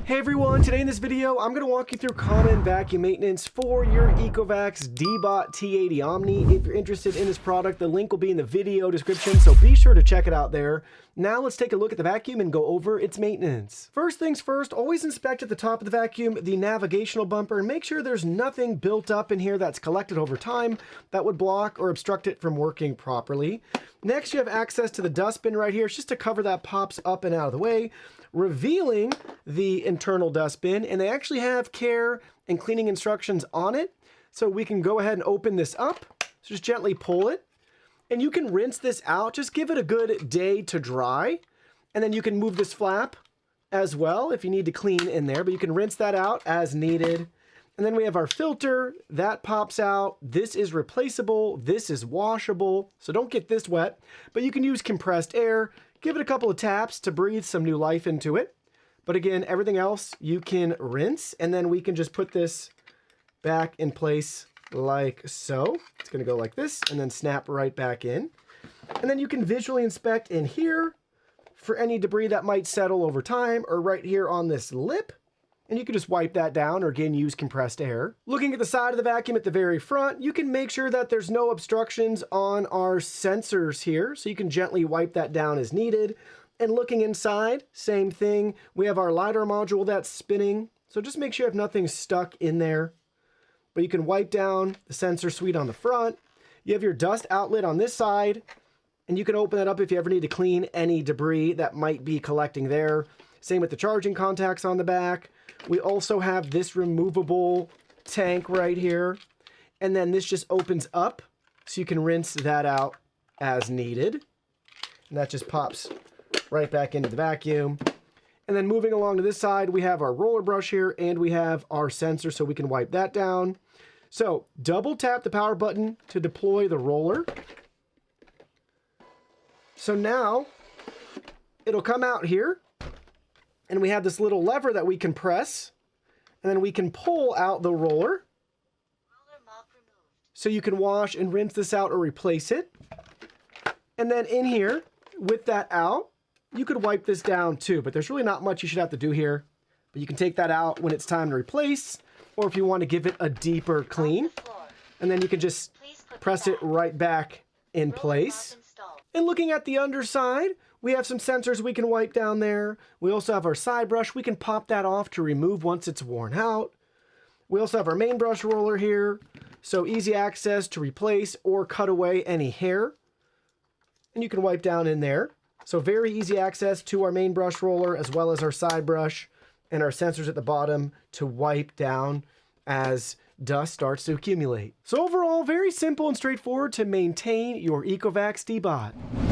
Hey everyone, today in this video, I'm going to walk you through common vacuum maintenance for your ECOVACS DEEBOT T80 OMNI. If you're interested in this product, the link will be in the video description, so be sure to check it out there. Now let's take a look at the vacuum and go over its maintenance. First things first, always inspect at the top of the vacuum the navigational bumper and make sure there's nothing built up in here that's collected over time that would block or obstruct it from working properly. Next, you have access to the dustbin right here. It's just a cover that pops up and out of the way, revealing the internal dustbin, and they actually have care and cleaning instructions on it. So we can go ahead and open this up. So just gently pull it, and you can rinse this out. Just give it a good day to dry, and then you can move this flap as well if you need to clean in there, but you can rinse that out as needed. And then we have our filter that pops out. This is replaceable. This is washable, so don't get this wet, but you can use compressed air. Give it a couple of taps to breathe some new life into it. But again, everything else you can rinse, and then we can just put this back in place like so. It's going to go like this and then snap right back in. And then you can visually inspect in here for any debris that might settle over time, or right here on this lip. And you can just wipe that down, or again, use compressed air. Looking at the side of the vacuum at the very front, you can make sure that there's no obstructions on our sensors here. So you can gently wipe that down as needed. And looking inside, same thing. We have our LiDAR module that's spinning. So just make sure you have nothing stuck in there. But you can wipe down the sensor suite on the front. You have your dust outlet on this side. And you can open that up if you ever need to clean any debris that might be collecting there. Same with the charging contacts on the back. We also have this removable tank right here. And then this just opens up so you can rinse that out as needed. And that just pops right back into the vacuum. And then moving along to this side, we have our roller brush here and we have our sensor so we can wipe that down. So double tap the power button to deploy the roller. So now it'll come out here. And we have this little lever that we can press, and then we can pull out the roller. So you can wash and rinse this out or replace it. And then in here, with that out, you could wipe this down too, but there's really not much you should have to do here. But you can take that out when it's time to replace, or if you want to give it a deeper clean. And then you can just press it right back in place. And looking at the underside, we have some sensors we can wipe down there. We also have our side brush. We can pop that off to remove once it's worn out. We also have our main brush roller here. So easy access to replace or cut away any hair. And you can wipe down in there. So very easy access to our main brush roller as well as our side brush and our sensors at the bottom to wipe down as dust starts to accumulate. So overall, very simple and straightforward to maintain your ECOVACS DEEBOT.